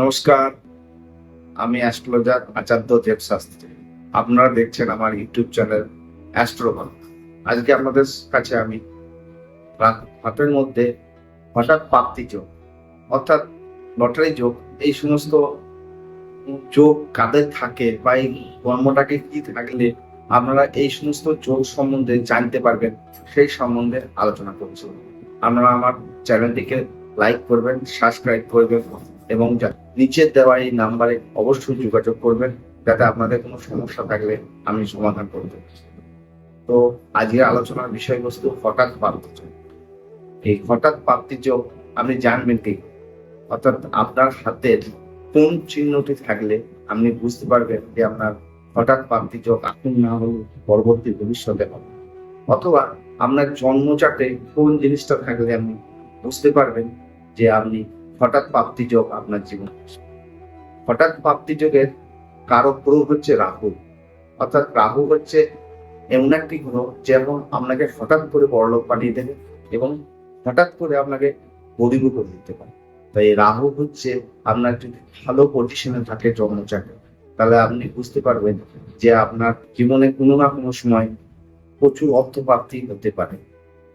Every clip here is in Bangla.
নমস্কার, আমি অ্যাস্ট্রোলজার আচার্য দেব শাস্ত্রী। আপনারা দেখছেন আমার ইউটিউব চ্যানেল অ্যাস্ট্রোবল। আজকে আপনাদের কাছে আমি হাতের মধ্যে হঠাৎ প্রাপ্তি যোগ অর্থাৎ লটারি যোগ, এই সমস্ত যোগ কাদের থাকে বা এই কর্মটাকে কি থাকলে আপনারা এই সমস্ত যোগ সম্বন্ধে জানতে পারবেন, সেই সম্বন্ধে আলোচনা করছি। আপনারা আমার চ্যানেলটিকে লাইক করবেন, সাবস্ক্রাইব করবেন এবং নিচে দেওয়া এই নাম্বারে অবশ্যই যোগাযোগ করবেন, যাতে আপনাদের কোনো সমস্যা থাকলে আমি সমাধান করতে পারি। তো আজকের আলোচনার বিষয়বস্তু হঠাৎ প্রাপ্তি যোগ। এই হঠাৎ প্রাপ্তি যোগ আপনি জানবেন কি, অর্থাৎ আপনার হাতের কোন চিহ্নটি থাকলে আপনি বুঝতে পারবেন যে আপনার হঠাৎ প্রাপ্তি যোগ এখন না হলে পরবর্তী ভবিষ্যতে হবে, অথবা আপনার জন্মচাটে কোন জিনিসটা থাকলে আপনি বুঝতে পারবেন যে আপনি হঠাৎ প্রাপ্তি যোগ আপনার জীবনে। হঠাৎ প্রাপ্তি যোগের কারক গ্রহ হচ্ছে রাহু। অর্থাৎ রাহু হচ্ছে এমন একটি গ্রহ যেমন আপনাকে হঠাৎ করে বড়লোক পাঠিয়ে দেবে এবং হঠাৎ করে আপনাকে গরিব করে দিতে পারে। তাই রাহু হচ্ছে আপনার যদি ভালো পজিশনে থাকে জন্মচাটে, তাহলে আপনি বুঝতে পারবেন যে আপনার জীবনে কোনো না কোনো সময় প্রচুর অর্থ প্রাপ্তি হতে পারে।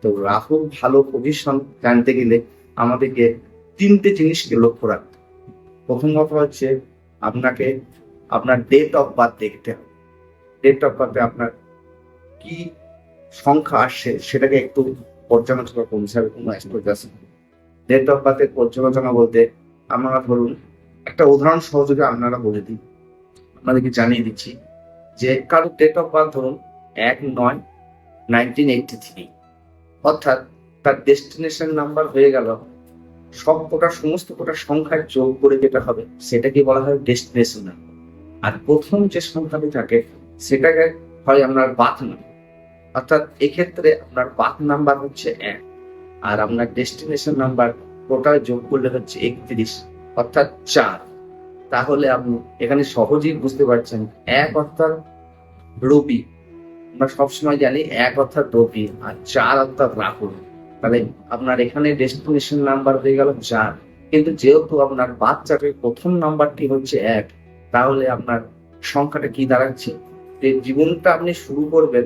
তো রাহুর ভালো পজিশন জানতে গেলে আমাদেরকে তিনটে জিনিসকে লক্ষ্য রাখতে। প্রথম কথা হচ্ছে আপনাকে আপনার ডেট অফ বার্থ দেখতে হবে। ডেট অফ বার্থে আপনার কি সংখ্যা আসছে সেটাকে একটু পর্যালোচনা করুন। ডেট অফ বার্থের পর্যালোচনা বলতে আমরা ধরুন একটা উদাহরণ সহযোগে আপনারা বলে দিই, আপনাদেরকে জানিয়ে দিচ্ছি যে কারো ডেট অফ বার্থ ধরুন 1/9/1983, অর্থাৎ তার ডেস্টিনেশন নাম্বার হয়ে গেল সমস্ত কোটা সংখ্যার যোগ করে যেটা হবে সেটাকে বলা হয় ডেস্টিনেশন নাম্বার। আর প্রথম যে সংখ্যাটি থাকে সেটাকে হয় আপনার বার্থ নাম্বার। অর্থাৎ এক্ষেত্রে আপনার বার্থ নাম্বার হচ্ছে 1 আর আপনার ডেস্টিনেশন নাম্বার টোটাল যোগ করলে হচ্ছে 31, অর্থাৎ 4। তাহলে আপনি এখানে সহজেই বুঝতে পারছেন 1 অর্থাৎ রবি, আমরা সবসময় জানি 1 অর্থাৎ রবি আর 4 অর্থাৎ রাহু। তাহলে আপনার এখানে ডেস্টিনেশন নাম্বার হয়ে গেল 4, কিন্তু যেহেতু আপনার বাচ্চাটির প্রথম নাম্বারটি হচ্ছে 1, তাহলে আপনার সংখ্যাটা কি দাঁড়াচ্ছে যে জীবনটা আপনি শুরু করবেন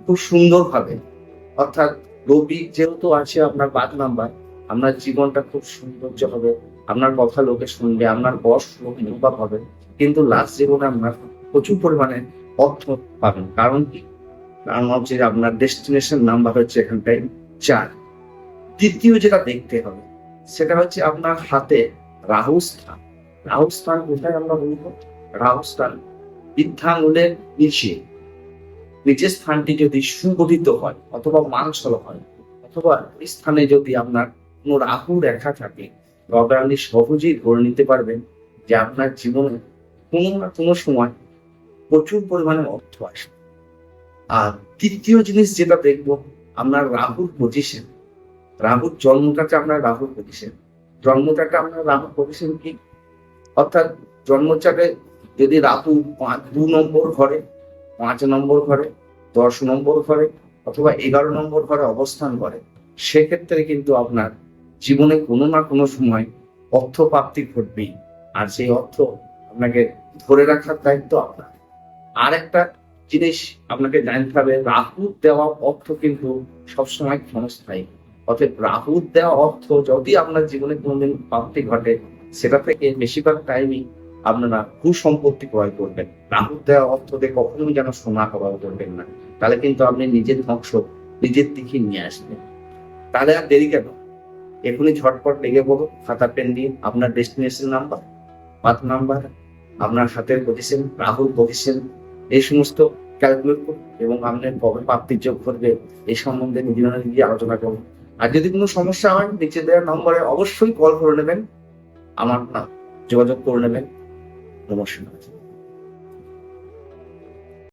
খুব সুন্দরভাবে। অর্থাৎ রবি যেহেতু আছে আপনার বাদ নাম্বার, আপনার জীবনটা খুব সৌন্দর্য হবে, আপনার কথা লোকে শুনবে, আপনার বস লোক অনুভব হবে, কিন্তু লাস্ট জীবনে আপনার প্রচুর পরিমাণে অর্থ পাবেন। কারণ কি? কারণ হচ্ছে আপনার ডেস্টিনেশন নাম্বার হচ্ছে এখানটায় 4। দ্বিতীয় যেটা দেখতে হবে সেটা হচ্ছে আপনার হাতে রাহু স্থান। রাহু স্থান কোথায় আমরা বলবো? রাহু স্থান বৃদ্ধাঙ্গুলের নিচের স্থানটি যদি সুগঠিত হয় অথবা মাংসল হয়, অথবা এই স্থানে যদি আপনার কোনো রাহু রেখা থাকে, তবে আপনি সহজেই ধরে নিতে পারবেন যে আপনার জীবনে কোনো না কোনো সময় প্রচুর পরিমাণে অর্থ আসে। আর তৃতীয় জিনিস যেটা দেখবো, আপনার রাহুর পজিশন। রাহুর জন্মটাকে আপনার রাহুর পজিশন, কি? অর্থাৎ জন্মচাটে যদি রাহু 2 নম্বর ঘরে, 5 নম্বর ঘরে, 10 নম্বর ঘরে অথবা 11 নম্বর ঘরে অবস্থান করে, সেক্ষেত্রে কিন্তু আপনার জীবনে কোনো না কোনো সময় অর্থ প্রাপ্তি ঘটবেই। আর সেই অর্থ আপনাকে ধরে রাখার দায়িত্ব আপনার। আর একটা জিনিস আপনাকে জানতে হবে, রাহুর দেওয়া অর্থ কিন্তু সবসময় ক্ষণস্থায়ী। অর্থাৎ রাহুর দেওয়া অর্থ যদি আপনার জীবনে কোনোদিন প্রাপ্তি ঘটে, সেটা থেকে বেশিরভাগ টাইমই আপনারা ভূসম্পত্তি ক্রয় করবেন। রাহুর দেওয়া অর্থ দিয়ে কখনোই যেন সোনা করা করবেন না, তাহলে কিন্তু আপনি নিজের ধ্বংস নিজের দিকে নিয়ে আসবেন। তাহলে আর দেরি কেন? এখনই ঝটপট লেগে পড়ো, খাতা পেন দিয়ে আপনার ডেস্টিনেশন নাম্বার, পাথ নাম্বার, আপনার হাতের পজিশন, রাহুর পজিশন, এই সমস্ত ক্যালকুলেট করুন এবং আপনার কবে প্রাপ্তির যোগ ঘটবে এই সম্বন্ধে নিজে আলোচনা করুন। আর যদি কোনো সমস্যা হয় নিচে দেওয়া নম্বরে অবশ্যই কল করে নেবেন, আমার যোগাযোগ করে নেবেন। নমস্কার।